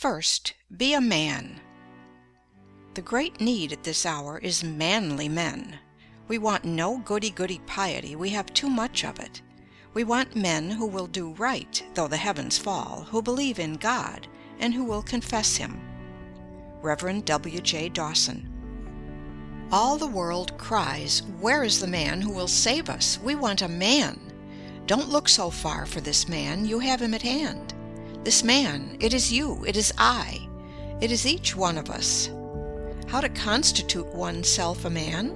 First, be a man. The great need at this hour is manly men. We want no goody-goody piety, we have too much of it. We want men who will do right, though the heavens fall, who believe in God, and who will confess Him. Reverend W. J. Dawson. All the world cries, "Where is the man who will save us? We want a man." Don't look so far for this man, you have him at hand. This man, it is you, it is I, it is each one of us. How to constitute oneself a man?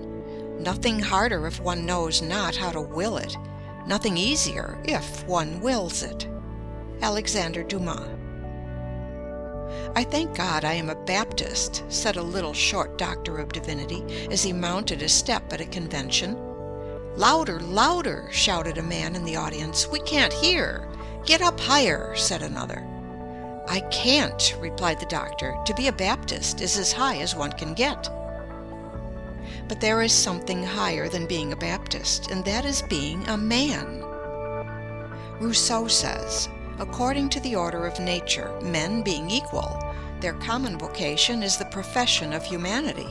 Nothing harder if one knows not how to will it. Nothing easier if one wills it. Alexander Dumas. "I thank God I am a Baptist," said a little short doctor of divinity, as he mounted a step at a convention. "Louder, louder!" shouted a man in the audience. "We can't hear." "Get up higher," said another. "I can't," replied the doctor. "To be a Baptist is as high as one can get." But there is something higher than being a Baptist, and that is being a man. Rousseau says, "According to the order of nature, men being equal, their common vocation is the profession of humanity,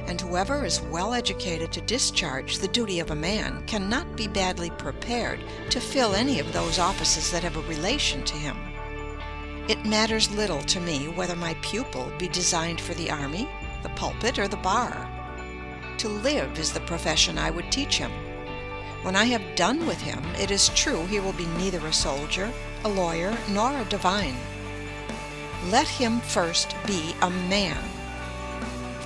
and whoever is well educated to discharge the duty of a man cannot be badly prepared to fill any of those offices that have a relation to him. It matters little to me whether my pupil be designed for the army, the pulpit, or the bar. To live is the profession I would teach him. When I have done with him, it is true he will be neither a soldier, a lawyer, nor a divine. Let him first be a man.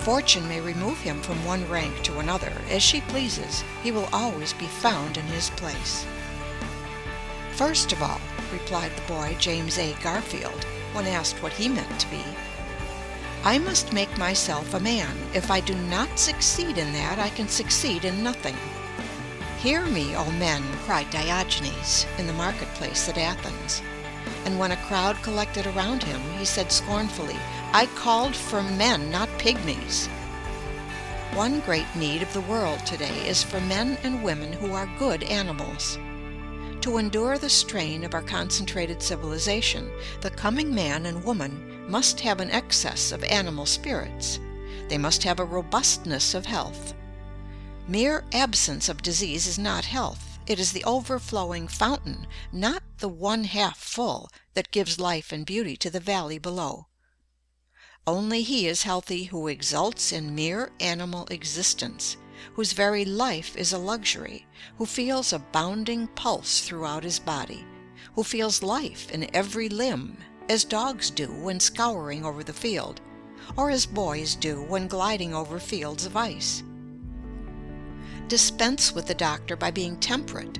Fortune may remove him from one rank to another, as she pleases, he will always be found in his place." "First of all," replied the boy James A. Garfield, when asked what he meant to be, "I must make myself a man. If I do not succeed in that, I can succeed in nothing." "Hear me, O men," cried Diogenes in the marketplace at Athens. And when a crowd collected around him, he said scornfully, "I called for men, not pygmies." One great need of the world today is for men and women who are good animals. To endure the strain of our concentrated civilization, the coming man and woman must have an excess of animal spirits. They must have a robustness of health. Mere absence of disease is not health. It is the overflowing fountain, not the one half full, that gives life and beauty to the valley below. Only he is healthy who exults in mere animal existence, whose very life is a luxury, who feels a bounding pulse throughout his body, who feels life in every limb, as dogs do when scouring over the field, or as boys do when gliding over fields of ice. Dispense with the doctor by being temperate,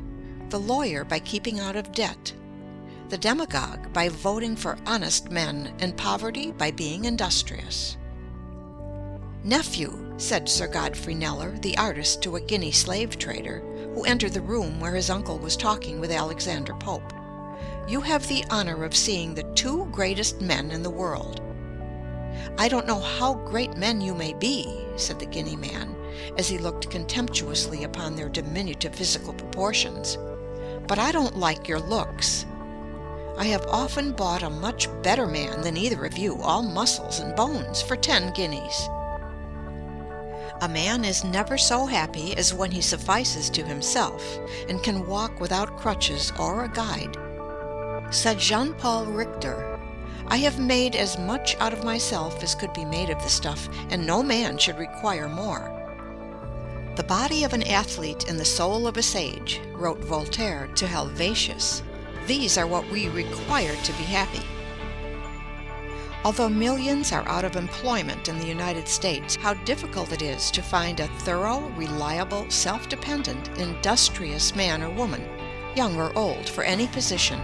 the lawyer by keeping out of debt, the demagogue by voting for honest men, and poverty by being industrious. "Nephew," said Sir Godfrey Kneller, the artist, to a Guinea slave trader, who entered the room where his uncle was talking with Alexander Pope, "you have the honor of seeing the two greatest men in the world." "I don't know how great men you may be," said the Guinea man, as he looked contemptuously upon their diminutive physical proportions, "but I don't like your looks. I have often bought a much better man than either of you, all muscles and bones, for 10 guineas. A man is never so happy as when he suffices to himself, and can walk without crutches or a guide. Said Jean-Paul Richter, "I have made as much out of myself as could be made of the stuff, and no man should require more." "The body of an athlete and the soul of a sage," wrote Voltaire to Helvetius. "These are what we require to be happy." Although millions are out of employment in the United States, how difficult it is to find a thorough, reliable, self-dependent, industrious man or woman, young or old, for any position,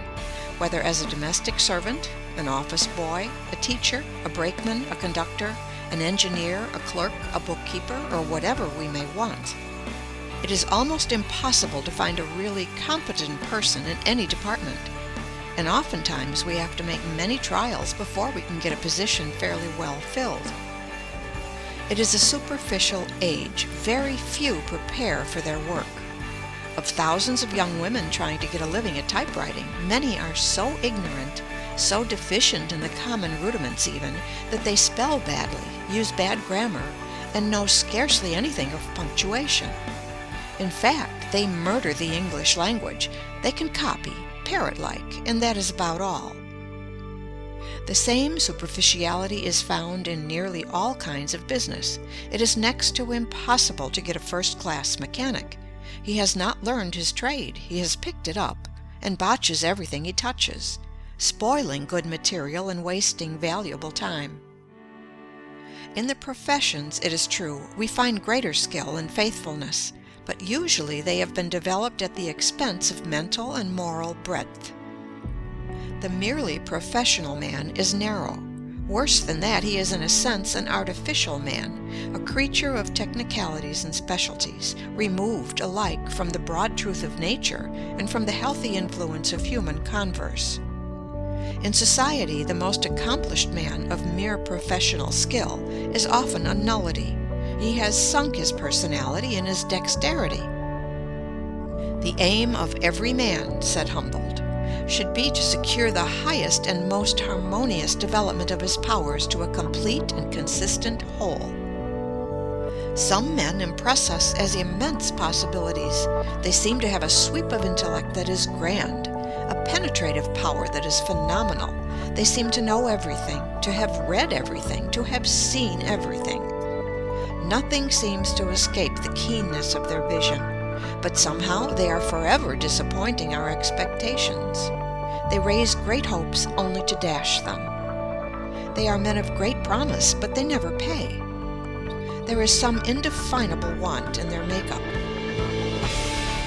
whether as a domestic servant, an office boy, a teacher, a brakeman, a conductor, an engineer, a clerk, a bookkeeper, or whatever we may want. It is almost impossible to find a really competent person in any department, and oftentimes we have to make many trials before we can get a position fairly well filled. It is a superficial age. Very few prepare for their work. Of thousands of young women trying to get a living at typewriting, many are so ignorant so deficient in the common rudiments even, that they spell badly, use bad grammar, and know scarcely anything of punctuation. In fact, they murder the English language. They can copy, parrot-like, and that is about all. The same superficiality is found in nearly all kinds of business. It is next to impossible to get a first-class mechanic. He has not learned his trade, he has picked it up, and botches everything he touches, spoiling good material and wasting valuable time. In the professions, it is true, we find greater skill and faithfulness, but usually they have been developed at the expense of mental and moral breadth. The merely professional man is narrow. Worse than that, he is in a sense an artificial man, a creature of technicalities and specialties, removed alike from the broad truth of nature and from the healthy influence of human converse. In society, the most accomplished man of mere professional skill is often a nullity. He has sunk his personality in his dexterity. The aim of every man, said Humboldt, should be to secure the highest and most harmonious development of his powers to a complete and consistent whole. Some men impress us as immense possibilities. They seem to have a sweep of intellect that is grand, a penetrative power that is phenomenal. They seem to know everything, to have read everything, to have seen everything. Nothing seems to escape the keenness of their vision, but somehow they are forever disappointing our expectations. They raise great hopes only to dash them. They are men of great promise, but they never pay. There is some indefinable want in their makeup.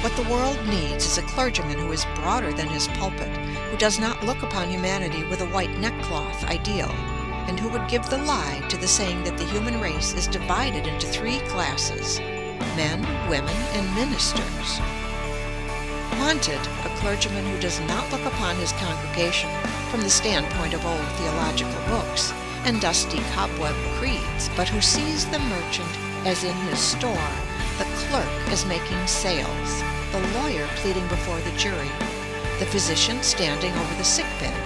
What the world needs is a clergyman who is broader than his pulpit, who does not look upon humanity with a white neckcloth ideal, and who would give the lie to the saying that the human race is divided into three classes: men, women, and ministers. Wanted, a clergyman who does not look upon his congregation from the standpoint of old theological books and dusty cobweb creeds, but who sees the merchant as in his store, the clerk as making sales, the lawyer pleading before the jury, the physician standing over the sickbed.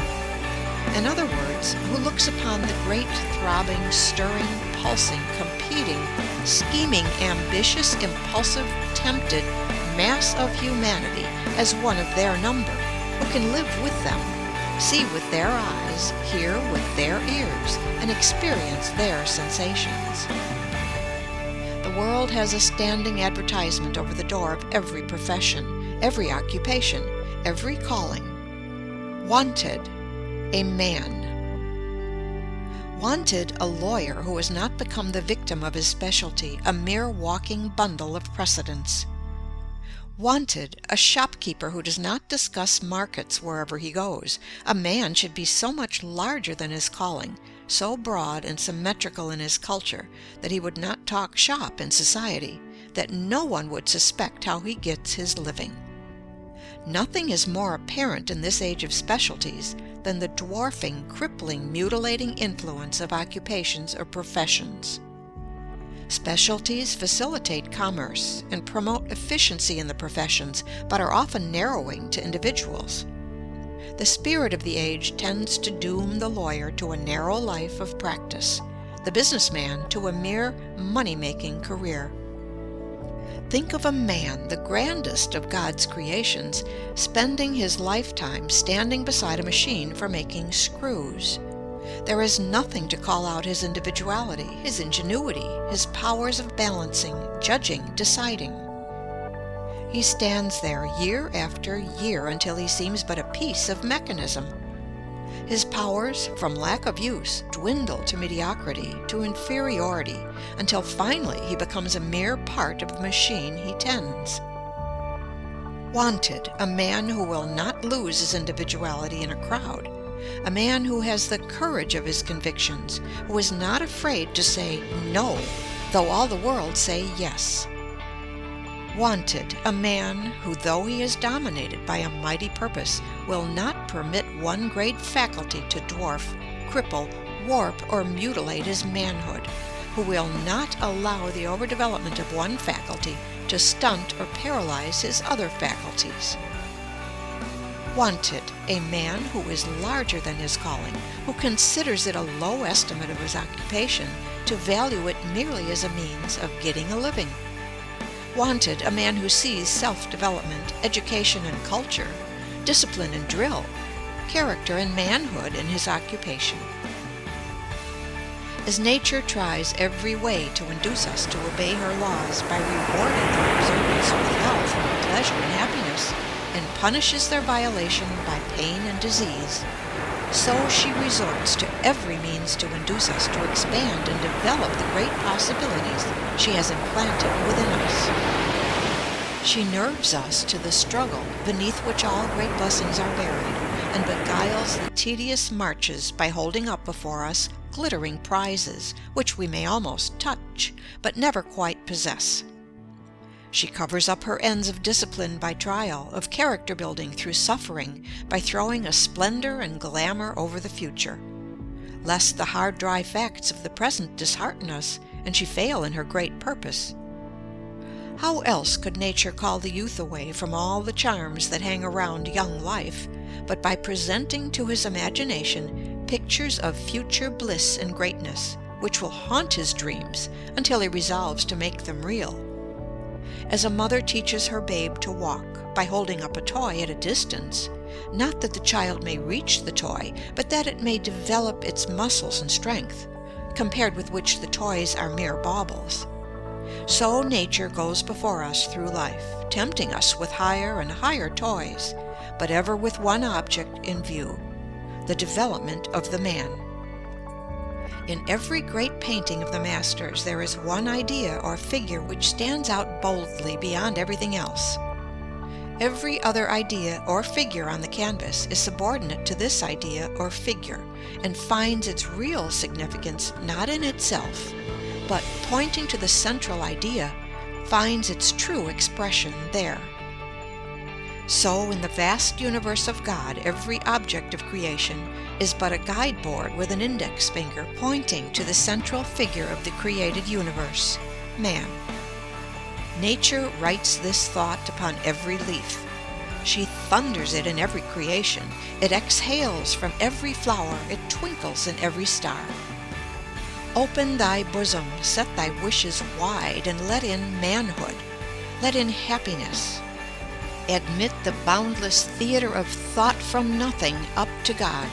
In other words, who looks upon the great, throbbing, stirring, pulsing, competing, scheming, ambitious, impulsive, tempted mass of humanity as one of their number, who can live with them, see with their eyes, hear with their ears, and experience their sensations. The world has a standing advertisement over the door of every profession, every occupation, every calling. Wanted, a man. Wanted, a lawyer who has not become the victim of his specialty, a mere walking bundle of precedents. Wanted, a shopkeeper who does not discuss markets wherever he goes. A man should be so much larger than his calling, so broad and symmetrical in his culture, that he would not talk shop in society, that no one would suspect how he gets his living. Nothing is more apparent in this age of specialties than the dwarfing, crippling, mutilating influence of occupations or professions. Specialties facilitate commerce and promote efficiency in the professions, but are often narrowing to individuals. The spirit of the age tends to doom the lawyer to a narrow life of practice, the businessman to a mere money-making career. Think of a man, the grandest of God's creations, spending his lifetime standing beside a machine for making screws. There is nothing to call out his individuality, his ingenuity, his powers of balancing, judging, deciding. He stands there year after year until he seems but a piece of mechanism. His powers, from lack of use, dwindle to mediocrity, to inferiority, until finally he becomes a mere part of the machine he tends. Wanted, a man who will not lose his individuality in a crowd, a man who has the courage of his convictions, who is not afraid to say no, though all the world say yes. Wanted, a man who, though he is dominated by a mighty purpose, will not permit one great faculty to dwarf, cripple, warp, or mutilate his manhood, who will not allow the overdevelopment of one faculty to stunt or paralyze his other faculties. Wanted, a man who is larger than his calling, who considers it a low estimate of his occupation to value it merely as a means of getting a living. Wanted, a man who sees self-development, education and culture, discipline and drill, character and manhood in his occupation. As nature tries every way to induce us to obey her laws by rewarding their observance with health, pleasure, and happiness, and punishes their violation by pain and disease, so she resorts to every means to induce us to expand and develop the great possibilities she has implanted within us. She nerves us to the struggle beneath which all great blessings are buried, and beguiles the tedious marches by holding up before us glittering prizes which we may almost touch, but never quite possess. She covers up her ends of discipline by trial, of character building through suffering, by throwing a splendor and glamour over the future, lest the hard dry facts of the present dishearten us, and she fail in her great purpose. How else could nature call the youth away from all the charms that hang around young life, but by presenting to his imagination pictures of future bliss and greatness, which will haunt his dreams until he resolves to make them real? As a mother teaches her babe to walk by holding up a toy at a distance, not that the child may reach the toy, but that it may develop its muscles and strength, compared with which the toys are mere baubles, so nature goes before us through life, tempting us with higher and higher toys, but ever with one object in view: the development of the man. In every great painting of the masters there is one idea or figure which stands out boldly beyond everything else. Every other idea or figure on the canvas is subordinate to this idea or figure, and finds its real significance not in itself, but, pointing to the central idea, finds its true expression there. So in the vast universe of God, every object of creation is but a guide-board with an index finger pointing to the central figure of the created universe, man. Nature writes this thought upon every leaf. She thunders it in every creation. It exhales from every flower. It twinkles in every star. Open thy bosom, set thy wishes wide, and let in manhood, let in happiness. Admit the boundless theater of thought from nothing up to God.